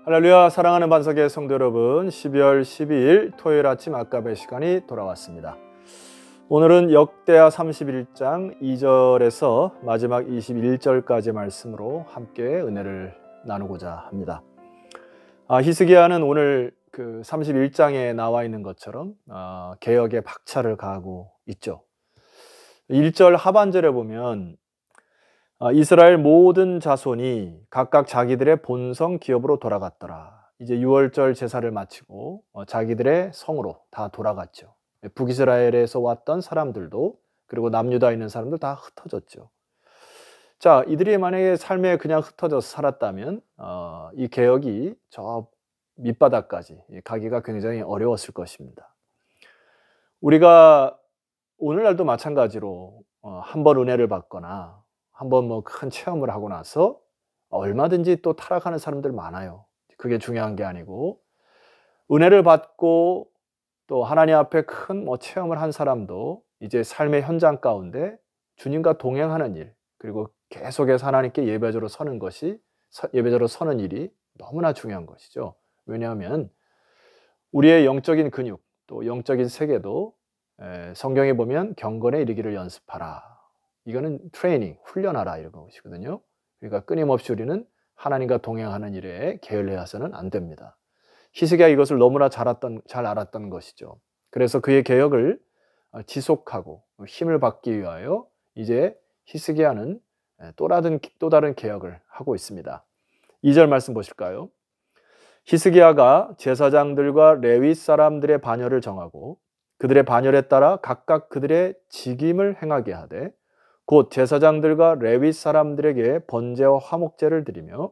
할렐루야, 사랑하는 반석의 성도 여러분, 12월 12일 토요일 아침 아까베 시간이 돌아왔습니다. 오늘은 역대하 31장 2절에서 마지막 21절까지 말씀으로 함께 은혜를 나누고자 합니다. 히스기야는 오늘 그 31장에 나와 있는 것처럼 개혁에 박차를 가하고 있죠. 1절 하반절에 보면 이스라엘 모든 자손이 각각 자기들의 본성 기업으로 돌아갔더라. 이제 유월절 제사를 마치고 자기들의 성으로 다 돌아갔죠. 북이스라엘에서 왔던 사람들도, 그리고 남유다에 있는 사람들 다 흩어졌죠. 자, 이들이 만약에 삶에 그냥 흩어져서 살았다면 이 개혁이 저 밑바닥까지 가기가 굉장히 어려웠을 것입니다. 우리가 오늘날도 마찬가지로 한번 은혜를 받거나 한번 큰 체험을 하고 나서 얼마든지 또 타락하는 사람들 많아요. 그게 중요한 게 아니고, 은혜를 받고 또 하나님 앞에 큰 체험을 한 사람도 이제 삶의 현장 가운데 주님과 동행하는 일, 그리고 계속해서 하나님께 예배자로 서는 일이 너무나 중요한 것이죠. 왜냐하면 우리의 영적인 근육, 또 영적인 세계도 성경에 보면 경건에 이르기를 연습하라. 이거는 트레이닝, 훈련하라 이런 것이거든요. 그러니까 끊임없이 우리는 하나님과 동행하는 일에 게을러서는 안 됩니다. 히스기야가 이것을 너무나 잘 알았던 것이죠. 그래서 그의 개혁을 지속하고 힘을 받기 위하여 이제 히스기야는 또 다른 개혁을 하고 있습니다. 2절 말씀 보실까요? 히스기야가 제사장들과 레위 사람들의 반열을 정하고 그들의 반열에 따라 각각 그들의 직임을 행하게 하되 곧 제사장들과 레위 사람들에게 번제와 화목제를 드리며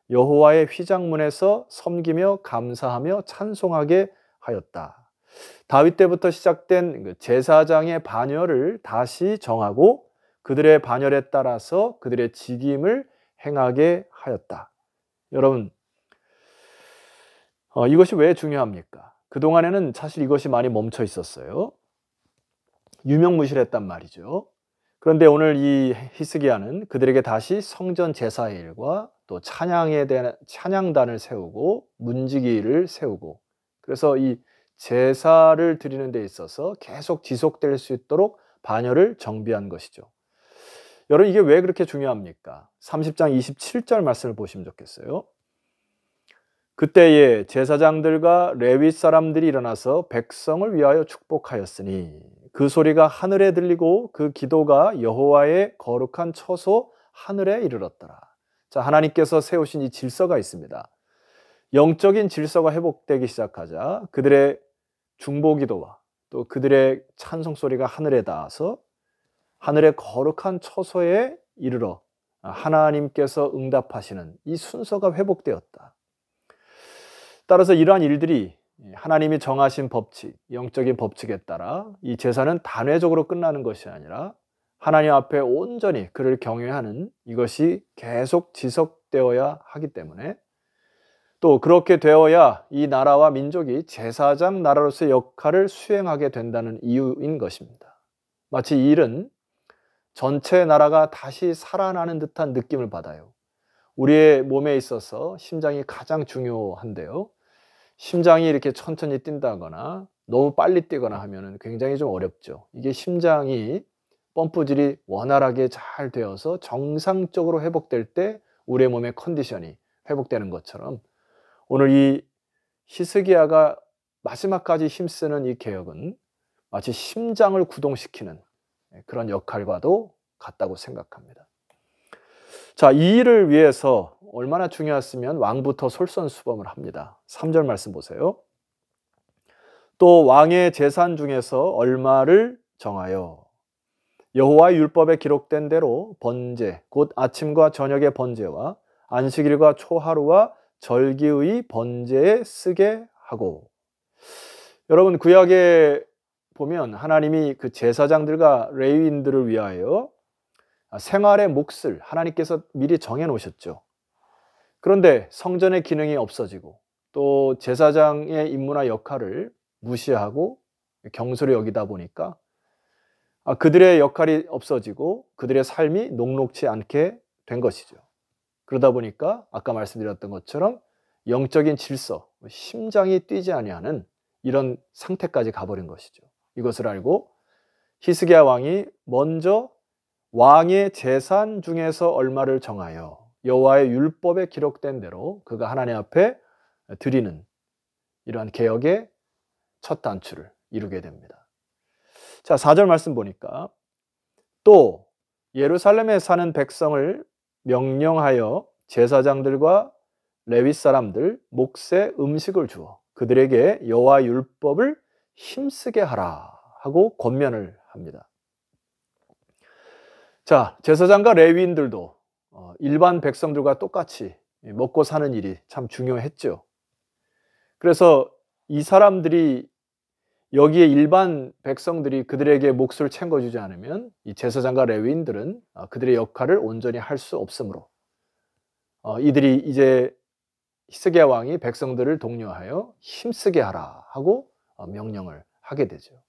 여호와의 휘장문에서 섬기며 감사하며 찬송하게 하였다. 다윗 때부터 시작된 제사장의 반열을 다시 정하고 그들의 반열에 따라서 그들의 직임을 행하게 하였다. 여러분, 이것이 왜 중요합니까? 그동안에는 사실 이것이 많이 멈춰 있었어요. 유명무실했단 말이죠. 그런데 오늘 이 히스기야는 그들에게 다시 성전 제사의 일과 또 찬양단을 세우고 문지기를 세우고, 그래서 이 제사를 드리는 데 있어서 계속 지속될 수 있도록 반열을 정비한 것이죠. 여러분, 이게 왜 그렇게 중요합니까? 30장 27절 말씀을 보시면 좋겠어요. 그때에 제사장들과 레위 사람들이 일어나서 백성을 위하여 축복하였으니 그 소리가 하늘에 들리고 그 기도가 여호와의 거룩한 처소 하늘에 이르렀더라. 자, 하나님께서 세우신 이 질서가 있습니다. 영적인 질서가 회복되기 시작하자 그들의 중보기도와 또 그들의 찬송 소리가 하늘에 닿아서 하늘의 거룩한 처소에 이르러 하나님께서 응답하시는 이 순서가 회복되었다. 따라서 이러한 일들이 하나님이 정하신 법칙, 영적인 법칙에 따라 이 제사는 단회적으로 끝나는 것이 아니라 하나님 앞에 온전히 그를 경외하는 이것이 계속 지속되어야 하기 때문에, 또 그렇게 되어야 이 나라와 민족이 제사장 나라로서의 역할을 수행하게 된다는 이유인 것입니다. 마치 이 일은 전체 나라가 다시 살아나는 듯한 느낌을 받아요. 우리의 몸에 있어서 심장이 가장 중요한데요. 심장이 이렇게 천천히 뛴다거나 너무 빨리 뛰거나 하면 굉장히 좀 어렵죠. 이게 심장이 펌프질이 원활하게 잘 되어서 정상적으로 회복될 때 우리의 몸의 컨디션이 회복되는 것처럼 오늘 이 히스기야가 마지막까지 힘쓰는 이 개혁은 마치 심장을 구동시키는 그런 역할과도 같다고 생각합니다. 자, 이 일을 위해서 얼마나 중요했으면 왕부터 솔선수범을 합니다. 3절 말씀 보세요. 또 왕의 재산 중에서 얼마를 정하여 여호와의 율법에 기록된 대로 번제, 곧 아침과 저녁의 번제와 안식일과 초하루와 절기의 번제에 쓰게 하고. 여러분, 구약에 보면 하나님이 그 제사장들과 레위인들을 위하여 생활의 몫을 하나님께서 미리 정해 놓으셨죠. 그런데 성전의 기능이 없어지고 또 제사장의 임무나 역할을 무시하고 경솔히 여기다 보니까 그들의 역할이 없어지고 그들의 삶이 녹록지 않게 된 것이죠. 그러다 보니까 아까 말씀드렸던 것처럼 영적인 질서, 심장이 뛰지 아니하는 이런 상태까지 가버린 것이죠. 이것을 알고 히스기야 왕이 먼저 왕의 재산 중에서 얼마를 정하여 여호와의 율법에 기록된 대로 그가 하나님 앞에 드리는 이러한 개혁의 첫 단추를 이루게 됩니다. 자, 4절 말씀 보니까 또 예루살렘에 사는 백성을 명령하여 제사장들과 레위 사람들 몫의 음식을 주어 그들에게 여호와 율법을 힘쓰게 하라 하고 권면을 합니다. 자, 제사장과 레위인들도 일반 백성들과 똑같이 먹고 사는 일이 참 중요했죠. 그래서 이 사람들이 여기에 일반 백성들이 그들에게 몫을 챙겨주지 않으면 이 제사장과 레위인들은 그들의 역할을 온전히 할 수 없으므로 이들이 이제 히스기야 왕이 백성들을 독려하여 힘쓰게 하라 하고 명령을 하게 되죠.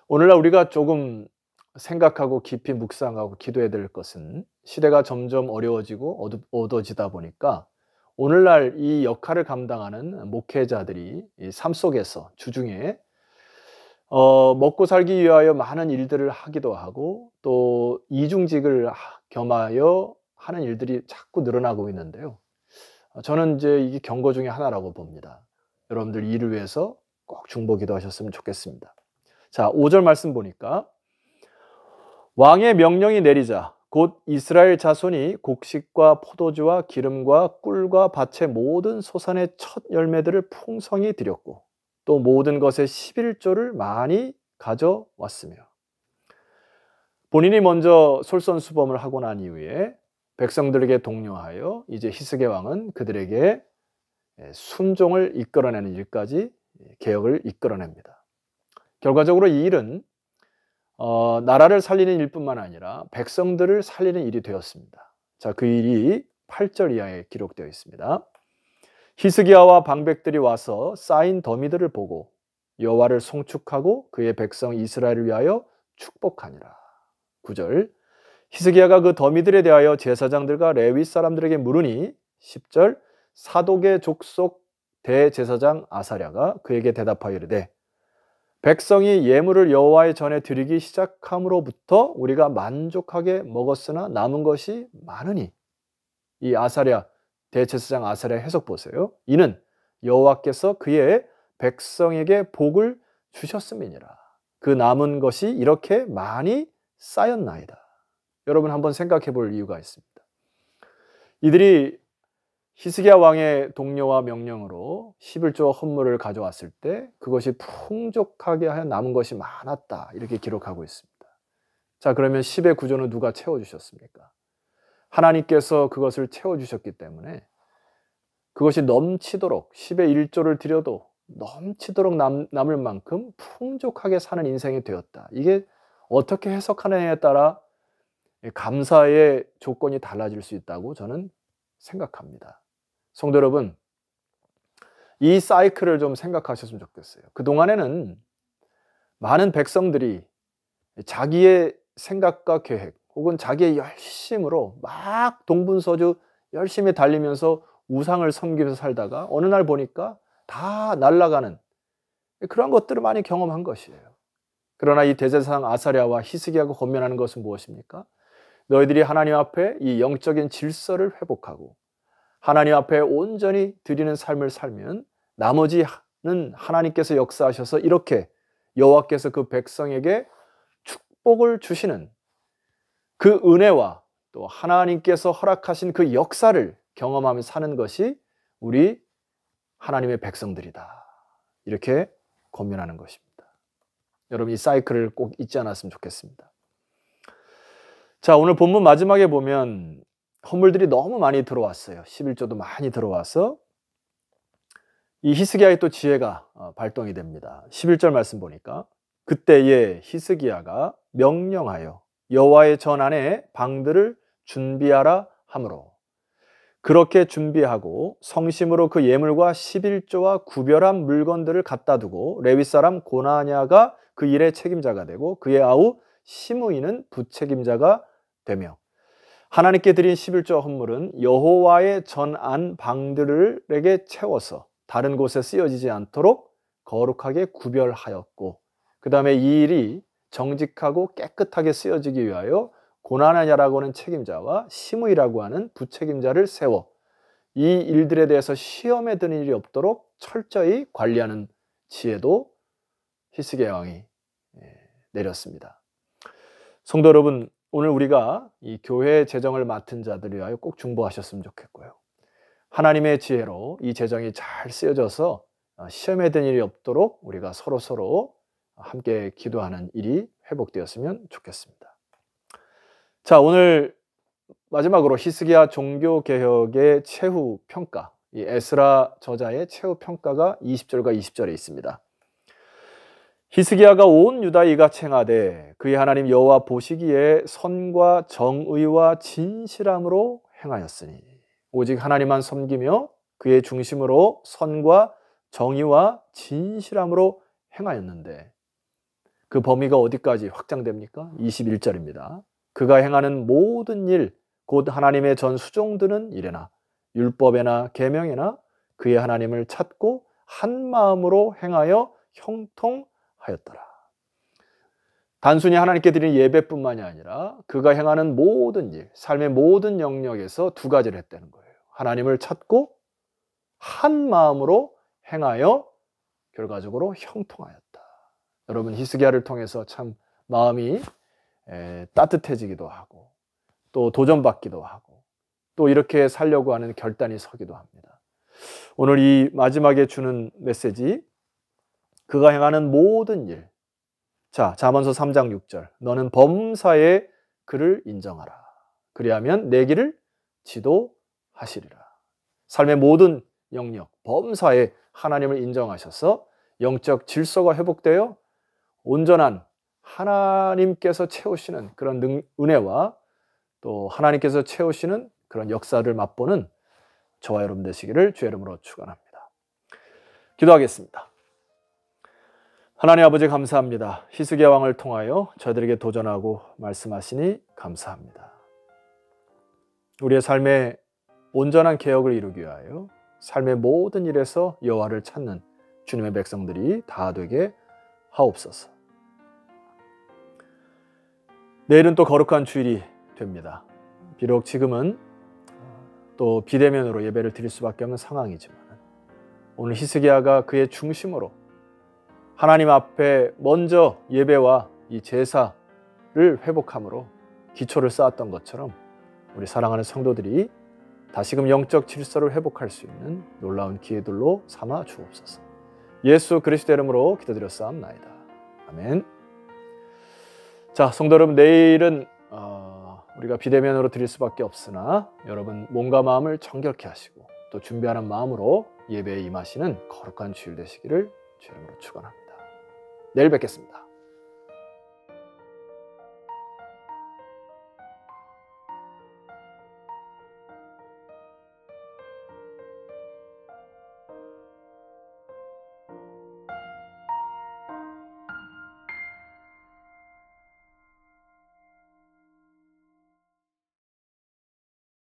오늘날 우리가 조금 생각하고 깊이 묵상하고 기도해야 될 것은 시대가 점점 어려워지고 어두워지다 보니까 오늘날 이 역할을 감당하는 목회자들이 이 삶 속에서 주중에 먹고 살기 위하여 많은 일들을 하기도 하고 또 이중직을 겸하여 하는 일들이 자꾸 늘어나고 있는데요. 저는 이제 이게 경고 중에 하나라고 봅니다. 여러분들 이를 위해서 꼭 중보 기도하셨으면 좋겠습니다. 자, 5절 말씀 보니까 왕의 명령이 내리자 곧 이스라엘 자손이 곡식과 포도주와 기름과 꿀과 밭의 모든 소산의 첫 열매들을 풍성히 드렸고 또 모든 것의 11조를 많이 가져왔으며 본인이 먼저 솔선수범을 하고 난 이후에 백성들에게 독려하여 이제 히스기야 왕은 그들에게 순종을 이끌어내는 일까지 개혁을 이끌어냅니다. 결과적으로 이 일은 나라를 살리는 일뿐만 아니라 백성들을 살리는 일이 되었습니다. 자, 그 일이 8절 이하에 기록되어 있습니다. 히스기야와 방백들이 와서 쌓인 더미들을 보고 여호와를 송축하고 그의 백성 이스라엘을 위하여 축복하니라. 9절 히스기야가 그 더미들에 대하여 제사장들과 레위 사람들에게 물으니 10절 사독의 족속 대제사장 아사랴가 그에게 대답하여 이르되 백성이 예물을 여호와의 전에 드리기 시작함으로부터 우리가 만족하게 먹었으나 남은 것이 많으니 이 아사랴 대제사장 아사랴 해석 보세요. 이는 여호와께서 그의 백성에게 복을 주셨음이니라. 그 남은 것이 이렇게 많이 쌓였나이다. 여러분 한번 생각해 볼 이유가 있습니다. 이들이 히스기야 왕의 독려와 명령으로 11조 헌물을 가져왔을 때 그것이 풍족하게 하여 남은 것이 많았다. 이렇게 기록하고 있습니다. 자, 그러면 10의 구조는 누가 채워주셨습니까? 하나님께서 그것을 채워주셨기 때문에 그것이 넘치도록 10의 1조를 드려도 넘치도록 남을 만큼 풍족하게 사는 인생이 되었다. 이게 어떻게 해석하느냐에 따라 감사의 조건이 달라질 수 있다고 저는 생각합니다. 성도 여러분, 이 사이클을 좀 생각하셨으면 좋겠어요. 그동안에는 많은 백성들이 자기의 생각과 계획 혹은 자기의 열심으로 막 동분서주 열심히 달리면서 우상을 섬기면서 살다가 어느 날 보니까 다 날아가는 그런 것들을 많이 경험한 것이에요. 그러나 이 대제사장 아사랴와 히스기야가 권면하는 것은 무엇입니까? 너희들이 하나님 앞에 이 영적인 질서를 회복하고 하나님 앞에 온전히 드리는 삶을 살면 나머지는 하나님께서 역사하셔서 이렇게 여호와께서 그 백성에게 축복을 주시는 그 은혜와 또 하나님께서 허락하신 그 역사를 경험하며 사는 것이 우리 하나님의 백성들이다. 이렇게 권면하는 것입니다. 여러분 이 사이클을 꼭 잊지 않았으면 좋겠습니다. 자, 오늘 본문 마지막에 보면 헌물들이 너무 많이 들어왔어요. 11조도 많이 들어와서 이 히스기야의 또 지혜가 발동이 됩니다. 11절 말씀 보니까 그때에 히스기야가 명령하여 여호와의 전 안에 방들을 준비하라 하므로 그렇게 준비하고 성심으로 그 예물과 11조와 구별한 물건들을 갖다 두고 레위 사람 고나냐가 그 일의 책임자가 되고 그의 아우 시므이는 부책임자가 되며 하나님께 드린 11조 헌물은 여호와의 전안 방들에게 채워서 다른 곳에 쓰여지지 않도록 거룩하게 구별하였고, 그 다음에 이 일이 정직하고 깨끗하게 쓰여지기 위하여 고나냐라고 하는 책임자와 시므이라고 하는 부책임자를 세워 이 일들에 대해서 시험에 드는 일이 없도록 철저히 관리하는 지혜도 히스기야 왕이 내렸습니다. 성도 여러분, 오늘 우리가 이 교회 재정을 맡은 자들을 위하여 꼭 중보하셨으면 좋겠고요. 하나님의 지혜로 이 재정이 잘 쓰여져서 시험에 드는 일이 없도록 우리가 서로 함께 기도하는 일이 회복되었으면 좋겠습니다. 자, 오늘 마지막으로 히스기야 종교개혁의 최후 평가, 이 에스라 저자의 최후 평가가 20절과 20절에 있습니다. 히스기야가 온 유다에 이같이 행하되 그의 하나님 여호와 보시기에 선과 정의와 진실함으로 행하였으니 오직 하나님만 섬기며 그의 중심으로 선과 정의와 진실함으로 행하였는데 그 범위가 어디까지 확장됩니까? 21절입니다. 그가 행하는 모든 일 곧 하나님의 전 수종드는 일에나 율법에나 계명에나 그의 하나님을 찾고 한 마음으로 행하여 형통하였더라. 단순히 하나님께 드리는 예배뿐만이 아니라 그가 행하는 모든 일, 삶의 모든 영역에서 두 가지를 했다는 거예요. 하나님을 찾고 한 마음으로 행하여 결과적으로 형통하였다. 여러분, 히스기야를 통해서 참 마음이 따뜻해지기도 하고 또 도전받기도 하고 또 이렇게 살려고 하는 결단이 서기도 합니다. 오늘 이 마지막에 주는 메시지, 그가 행하는 모든 일. 자, 잠언서 3장 6절. 너는 범사에 그를 인정하라. 그리하면 내 길을 지도하시리라. 삶의 모든 영역, 범사에 하나님을 인정하셔서 영적 질서가 회복되어 온전한 하나님께서 채우시는 그런 은혜와 또 하나님께서 채우시는 그런 역사를 맛보는 저와 여러분 되시기를 주의 이름으로 축원합니다. 기도하겠습니다. 하나님 아버지 감사합니다. 히스기야 왕을 통하여 저희들에게 도전하고 말씀하시니 감사합니다. 우리의 삶의 온전한 개혁을 이루기 위하여 삶의 모든 일에서 여호와를 찾는 주님의 백성들이 다 되게 하옵소서. 내일은 또 거룩한 주일이 됩니다. 비록 지금은 또 비대면으로 예배를 드릴 수밖에 없는 상황이지만 오늘 히스기야가 그의 중심으로 하나님 앞에 먼저 예배와 이 제사를 회복함으로 기초를 쌓았던 것처럼 우리 사랑하는 성도들이 다시금 영적 질서를 회복할 수 있는 놀라운 기회들로 삼아 주옵소서. 예수 그리스도 이름으로 기도드렸사옵나이다. 아멘. 자, 성도 여러분, 내일은 우리가 비대면으로 드릴 수밖에 없으나 여러분 몸과 마음을 정결케 하시고 또 준비하는 마음으로 예배에 임하시는 거룩한 주일 되시기를 주의 이름으로 축원합니다. 내일 뵙겠습니다.